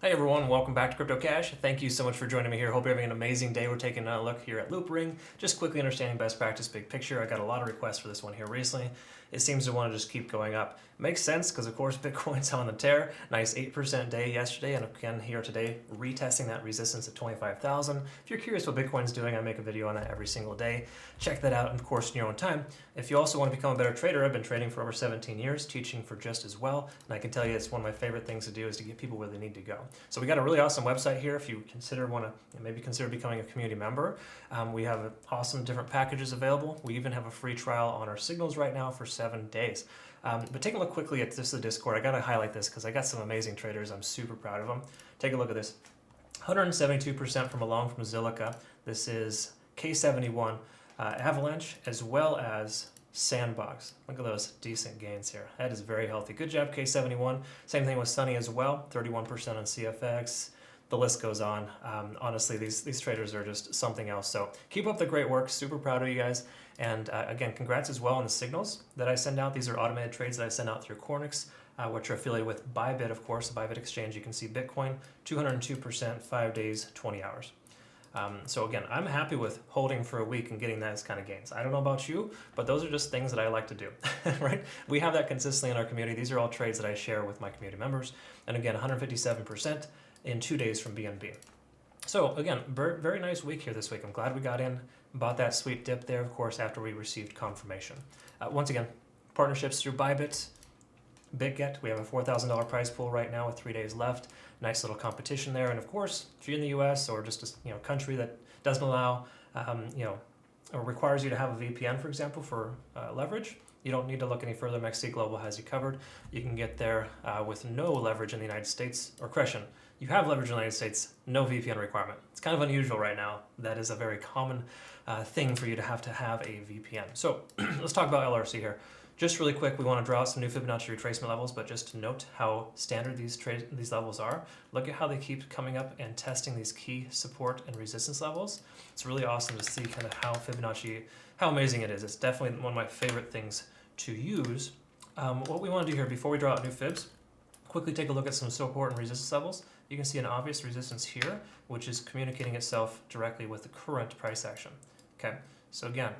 Hey everyone, welcome back to Crypto Cash. Thank you so much for joining me here. Hope you're having an amazing day. We're taking a look here at Loopring, just quickly understanding best practice, big picture. I got a lot of requests for this one here recently. It seems to want to just keep going up. Makes sense because of course Bitcoin's on the tear. Nice 8% day yesterday, and again here today, retesting that resistance at 25,000. If you're curious what Bitcoin's doing, I make a video on that every single day. Check that out, of course, in your own time. If you also want to become a better trader, I've been trading for over 17 years, teaching for just as well, and I can tell you it's one of my favorite things to do is to get people where they need to go. So we got a really awesome website here. If you maybe consider becoming a community member, we have awesome different packages available. We even have a free trial on our signals right now for 7 days. But take a look quickly at the Discord. I got to highlight this because I got some amazing traders. I'm super proud of them. Take a look at this. 172% from along from Zilliqa. This is K71 Avalanche as well as Sandbox. Look at those decent gains here. That is very healthy. Good job, K71. Same thing with Sunny as well. 31% on CFX. The list goes on. Honestly, these traders are just something else. So keep up the great work. Super proud of you guys. And again, congrats as well on the signals that I send out. These are automated trades that I send out through Cornix, which are affiliated with Bybit, of course, the Bybit exchange. You can see Bitcoin, 202%, 5 days, 20 hours. So again, I'm happy with holding for a week and getting those kind of gains. I don't know about you, but those are just things that I like to do, right? We have that consistently in our community. These are all trades that I share with my community members. And again, 157% in 2 days from BNB. So again, very nice week here this week. I'm glad we got in, bought that sweet dip there, of course, after we received confirmation. Once again, partnerships through Bybit, BitGet. We have a $4,000 prize pool right now with 3 days left. Nice little competition there. And of course, if you're in the US or just a country that doesn't allow, or requires you to have a VPN, for example, for leverage, you don't need to look any further. MEXC Global has you covered. You can get there with no leverage in the United States, or correction, you have leverage in the United States, no VPN requirement. It's kind of unusual right now. That is a very common thing for you to have a VPN. So let's talk about LRC here. Just really quick, we want to draw out some new Fibonacci retracement levels, but just to note how standard these levels are. Look at how they keep coming up and testing these key support and resistance levels. It's really awesome to see kind of how Fibonacci, how amazing it is. It's definitely one of my favorite things to use. What we want to do here before we draw out new fibs, quickly take a look at some support and resistance levels. You can see an obvious resistance here, which is communicating itself directly with the current price action. Okay, so again,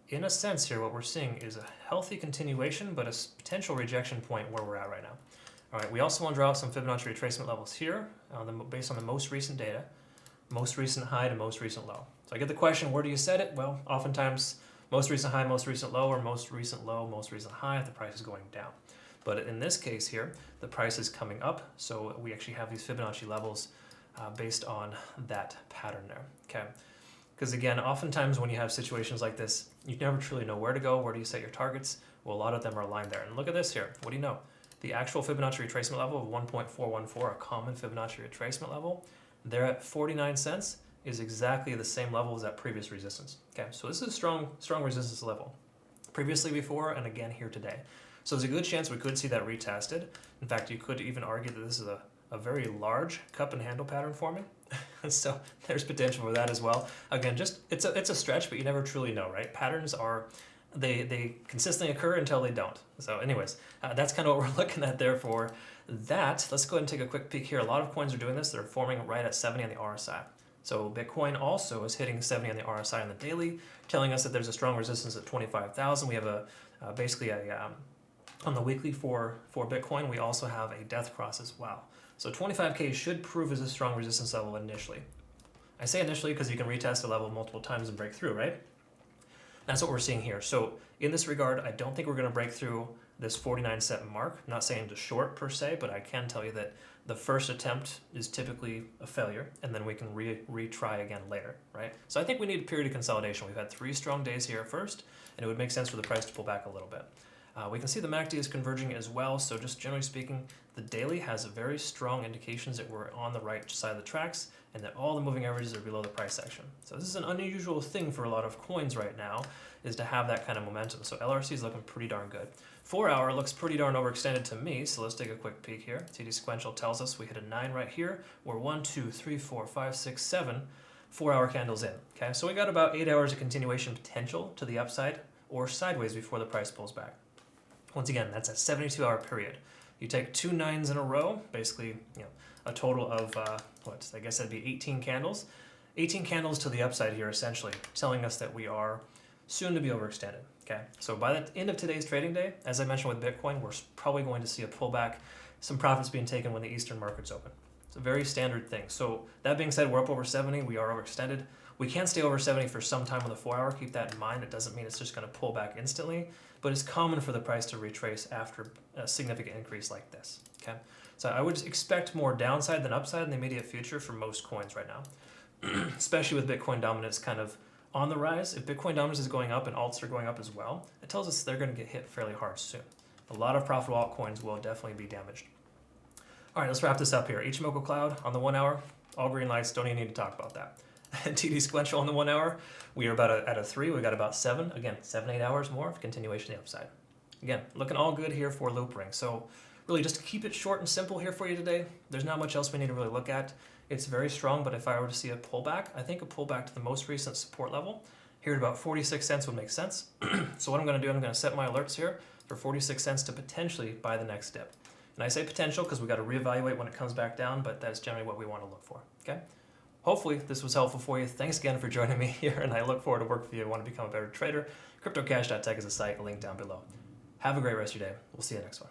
in a sense here, what we're seeing is a healthy continuation, but a potential rejection point where we're at right now. All right, we also want to draw out some Fibonacci retracement levels here based on the most recent data, most recent high to most recent low. So I get the question, where do you set it? Well, oftentimes most recent high, most recent low, or most recent low, most recent high if the price is going down. But in this case here, the price is coming up, so we actually have these Fibonacci levels based on that pattern there, okay? Because again, oftentimes when you have situations like this, you never truly know where to go, where do you set your targets? Well, a lot of them are aligned there. And look at this here. What do you know? The actual Fibonacci retracement level of 1.414, a common Fibonacci retracement level, there at 49 cents is exactly the same level as that previous resistance. Okay, so this is a strong resistance level. Previously before, and again here today. So there's a good chance we could see that retested. In fact, you could even argue that this is a very large cup and handle pattern forming. So there's potential for that as well. Again, it's a stretch, but you never truly know, right? Patterns are, they consistently occur until they don't. So anyways, that's kind of what we're looking at there for that. Let's go ahead and take a quick peek here. A lot of coins are doing this. They're forming right at 70 on the RSI. So Bitcoin also is hitting 70 on the RSI on the daily, telling us that there's a strong resistance at 25,000. We have on the weekly for Bitcoin, we also have a death cross as well. So 25K should prove as a strong resistance level initially. I say initially because you can retest a level multiple times and break through, right? That's what we're seeing here. So in this regard, I don't think we're going to break through this 49-cent mark. I'm not saying to short per se, but I can tell you that the first attempt is typically a failure, and then we can retry again later, right? So I think we need a period of consolidation. We've had 3 strong days here at first, and it would make sense for the price to pull back a little bit. We can see the MACD is converging as well, so just generally speaking, the daily has very strong indications that we're on the right side of the tracks and that all the moving averages are below the price action. So this is an unusual thing for a lot of coins right now, is to have that kind of momentum. So LRC is looking pretty darn good. 4 hour looks pretty darn overextended to me, so let's take a quick peek here. TD sequential tells us we hit a 9 right here. We're 1, 2, 3, 4, 5, 6, 7, 4 hour candles in. Okay, so we got about 8 hours of continuation potential to the upside or sideways before the price pulls back. Once again, that's a 72-hour period. You take 2 9s in a row, basically, a total of, I guess that'd be 18 candles. 18 candles to the upside here, essentially, telling us that we are soon to be overextended. Okay, so by the end of today's trading day, as I mentioned with Bitcoin, we're probably going to see a pullback, some profits being taken when the Eastern markets open. It's a very standard thing. So that being said, we're up over 70, we are overextended. We can stay over 70 for some time on the 4 hour, keep that in mind. It doesn't mean it's just gonna pull back instantly, but it's common for the price to retrace after a significant increase like this, okay? So I would expect more downside than upside in the immediate future for most coins right now, especially with Bitcoin dominance kind of on the rise. If Bitcoin dominance is going up and alts are going up as well, it tells us they're gonna get hit fairly hard soon. A lot of profitable altcoins will definitely be damaged. All right, let's wrap this up here. Ichimoku Cloud on the 1 hour, all green lights, don't even need to talk about that. TD Sequential on the 1 hour, we are about at a 3, we got about 7, again, 7-8 hours more of continuation of the upside. Again, looking all good here for Loopring. So really just to keep it short and simple here for you today, there's not much else we need to really look at. It's very strong, but if I were to see a pullback, I think a pullback to the most recent support level here at about 46 cents would make sense. So what I'm gonna do, I'm gonna set my alerts here for 46 cents to potentially buy the next dip. And I say potential because we got to reevaluate when it comes back down, but that's generally what we want to look for, okay? Hopefully this was helpful for you. Thanks again for joining me here, and I look forward to working with you. I want to become a better trader. CryptoCash.tech is a site, a link down below. Have a great rest of your day. We'll see you next one.